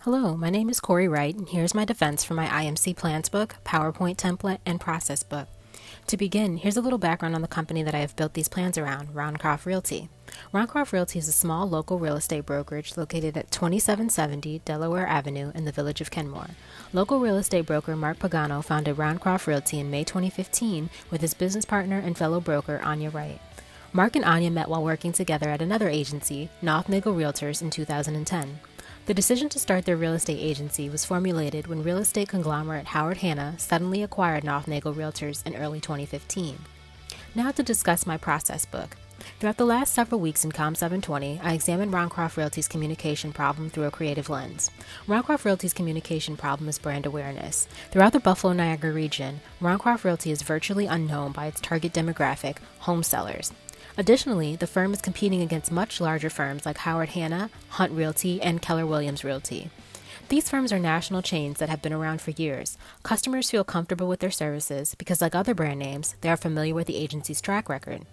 Hello, my name is Corey Wright, and here's my defense for my IMC Plans book, PowerPoint template, and process book. To begin, here's a little background on the company that I have built these plans around, Roncroft Realty. Roncroft Realty is a small local real estate brokerage located at 2770 Delaware Avenue in the village of Kenmore. Local real estate broker Mark Pagano founded Roncroft Realty in May 2015 with his business partner and fellow broker Anya Wright. Mark and Anya met while working together at another agency, Nothnagel Realtors, in 2010. The decision to start their real estate agency was formulated when real estate conglomerate Howard Hanna suddenly acquired Nothnagel Realtors in early 2015. Now to discuss my process book. Throughout the last several weeks in COM 720, I examined Roncroft Realty's communication problem through a creative lens. Roncroft Realty's communication problem is brand awareness. Throughout the Buffalo-Niagara region, Roncroft Realty is virtually unknown by its target demographic, home sellers. Additionally, the firm is competing against much larger firms like Howard Hanna, Hunt Realty, and Keller Williams Realty. These firms are national chains that have been around for years. Customers feel comfortable with their services because, like other brand names, they are familiar with the agency's track record.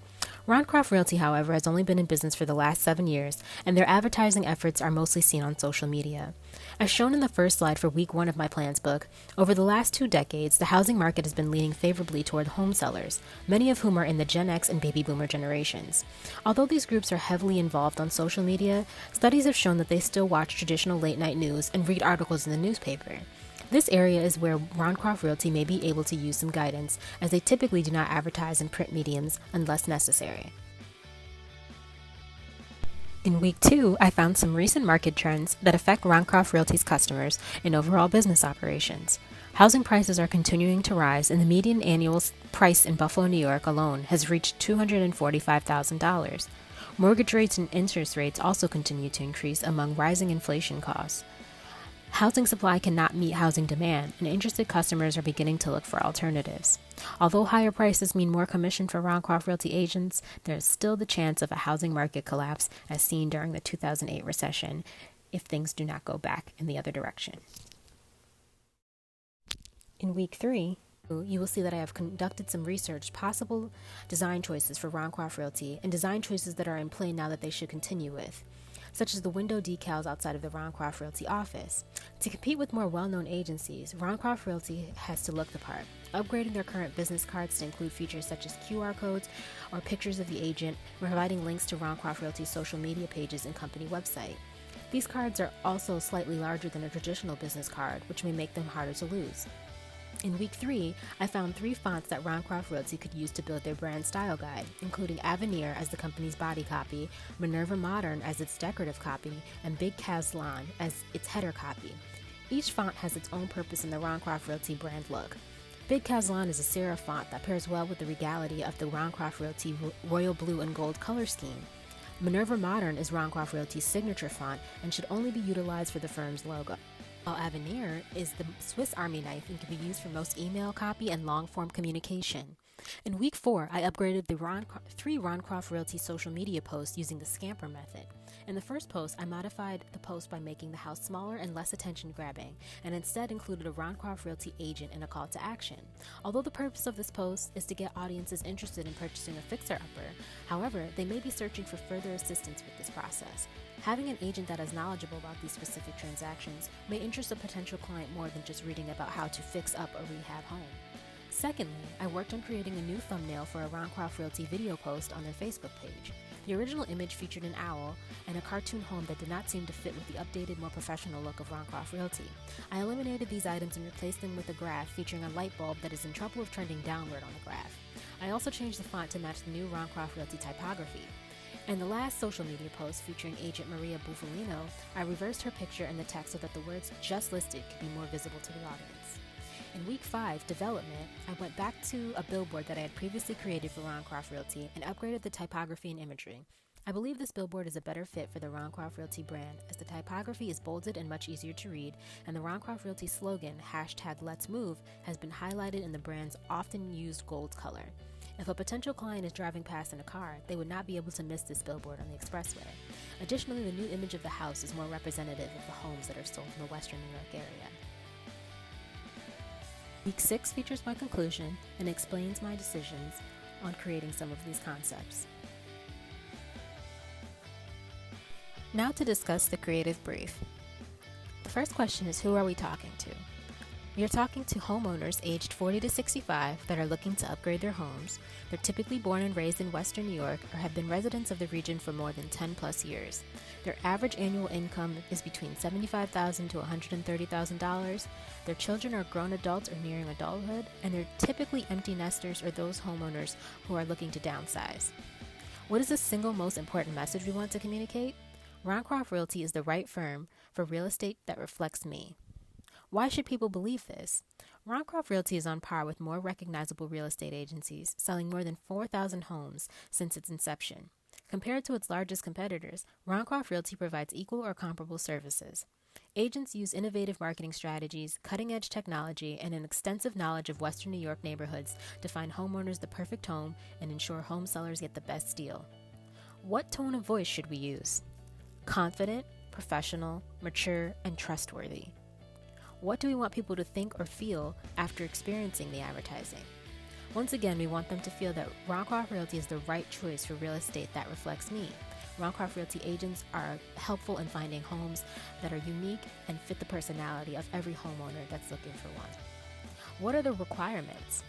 Roncroft Realty, however, has only been in business for the last 7 years, and their advertising efforts are mostly seen on social media. As shown in the first slide for week 1 of my plans book, over the last 2 decades, the housing market has been leaning favorably toward home sellers, many of whom are in the Gen X and Baby Boomer generations. Although these groups are heavily involved on social media, studies have shown that they still watch traditional late-night news and read articles in the newspaper. This area is where Roncroft Realty may be able to use some guidance, as they typically do not advertise in print mediums unless necessary. In week 2, I found some recent market trends that affect Roncroft Realty's customers and overall business operations. Housing prices are continuing to rise, and the median annual price in Buffalo, New York alone has reached $245,000. Mortgage rates and interest rates also continue to increase among rising inflation costs. Housing supply cannot meet housing demand, and interested customers are beginning to look for alternatives. Although higher prices mean more commission for Roncroft Realty agents, there is still the chance of a housing market collapse as seen during the 2008 recession if things do not go back in the other direction. In week 3, you will see that I have conducted some research, possible design choices for Roncroft Realty, and design choices that are in play now that they should continue with, such as the window decals outside of the Roncroft Realty office. To compete with more well-known agencies, Roncroft Realty has to look the part, upgrading their current business cards to include features such as QR codes or pictures of the agent, providing links to Roncroft Realty's social media pages and company website. These cards are also slightly larger than a traditional business card, which may make them harder to lose. In week 3, I found 3 fonts that Roncroft Realty could use to build their brand style guide, including Avenir as the company's body copy, Minerva Modern as its decorative copy, and Big Caslon as its header copy. Each font has its own purpose in the Roncroft Realty brand look. Big Caslon is a serif font that pairs well with the regality of the Roncroft Realty royal blue and gold color scheme. Minerva Modern is Roncroft Realty's signature font and should only be utilized for the firm's logo, while Avenir is the Swiss Army knife and can be used for most email copy and long-form communication. In week 4, I upgraded the 3 Roncroft Realty social media posts using the Scamper method. In the first post, I modified the post by making the house smaller and less attention-grabbing, and instead included a Roncroft Realty agent and a call to action. Although the purpose of this post is to get audiences interested in purchasing a fixer-upper, however, they may be searching for further assistance with this process. Having an agent that is knowledgeable about these specific transactions may interest a potential client more than just reading about how to fix up a rehab home. Secondly, I worked on creating a new thumbnail for a Roncroft Realty video post on their Facebook page. The original image featured an owl and a cartoon home that did not seem to fit with the updated, more professional look of Roncroft Realty. I eliminated these items and replaced them with a graph featuring a light bulb that is in trouble of trending downward on the graph. I also changed the font to match the new Roncroft Realty typography. In the last social media post featuring agent Maria Bufalino, I reversed her picture and the text so that the words just listed could be more visible to the audience. In week 5, development, I went back to a billboard that I had previously created for Roncroft Realty and upgraded the typography and imagery. I believe this billboard is a better fit for the Roncroft Realty brand, as the typography is bolded and much easier to read, and the Roncroft Realty slogan, #Let'sMove, has been highlighted in the brand's often used gold color. If a potential client is driving past in a car, they would not be able to miss this billboard on the expressway. Additionally, the new image of the house is more representative of the homes that are sold in the Western New York area. Week 6 features my conclusion and explains my decisions on creating some of these concepts. Now to discuss the creative brief. The first question is, who are we talking to? You're talking to homeowners aged 40 to 65 that are looking to upgrade their homes. They're typically born and raised in Western New York or have been residents of the region for more than 10 plus years. Their average annual income is between $75,000 to $130,000. Their children are grown adults or nearing adulthood, and they're typically empty nesters or those homeowners who are looking to downsize. What is the single most important message we want to communicate? Roncroft Realty is the right firm for real estate that reflects me. Why should people believe this? Roncroft Realty is on par with more recognizable real estate agencies, selling more than 4,000 homes since its inception. Compared to its largest competitors, Roncroft Realty provides equal or comparable services. Agents use innovative marketing strategies, cutting-edge technology, and an extensive knowledge of Western New York neighborhoods to find homeowners the perfect home and ensure home sellers get the best deal. What tone of voice should we use? Confident, professional, mature, and trustworthy. What do we want people to think or feel after experiencing the advertising? Once again, we want them to feel that Roncroft Realty is the right choice for real estate that reflects me. Roncroft Realty agents are helpful in finding homes that are unique and fit the personality of every homeowner that's looking for one. What are the requirements?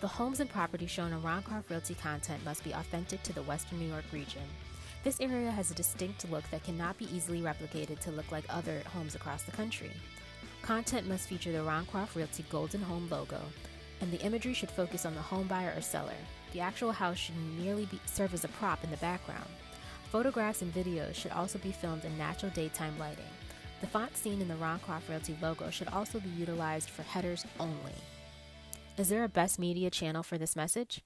The homes and properties shown on Roncroft Realty content must be authentic to the Western New York region. This area has a distinct look that cannot be easily replicated to look like other homes across the country. Content must feature the Roncroft Realty Golden Home logo, and the imagery should focus on the home buyer or seller. The actual house should merely serve as a prop in the background. Photographs and videos should also be filmed in natural daytime lighting. The font seen in the Roncroft Realty logo should also be utilized for headers only. Is there a best media channel for this message?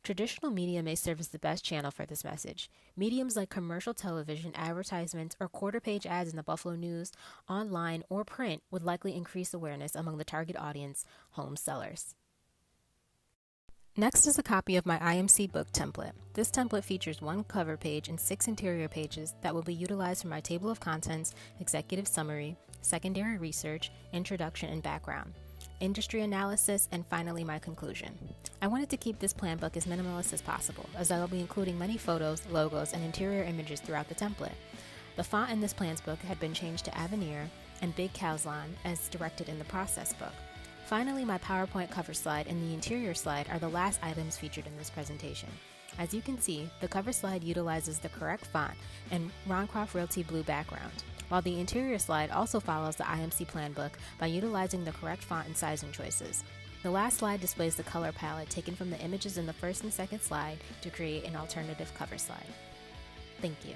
Traditional media may serve as the best channel for this message. Mediums like commercial television, advertisements, or quarter-page ads in the Buffalo News, online, or print would likely increase awareness among the target audience, home sellers. Next is a copy of my IMC book template. This template features one cover page and 6 interior pages that will be utilized for my table of contents, executive summary, secondary research, introduction and background, industry analysis, and finally my conclusion. I wanted to keep this plan book as minimalist as possible, as I will be including many photos, logos, and interior images throughout the template. The font in this plans book had been changed to Avenir and Big Calzon as directed in the process book. Finally, my PowerPoint cover slide and the interior slide are the last items featured in this presentation. As you can see, the cover slide utilizes the correct font and Roncroft Realty blue background, while the interior slide also follows the IMC plan book by utilizing the correct font and sizing choices. The last slide displays the color palette taken from the images in the first and second slide to create an alternative cover slide. Thank you.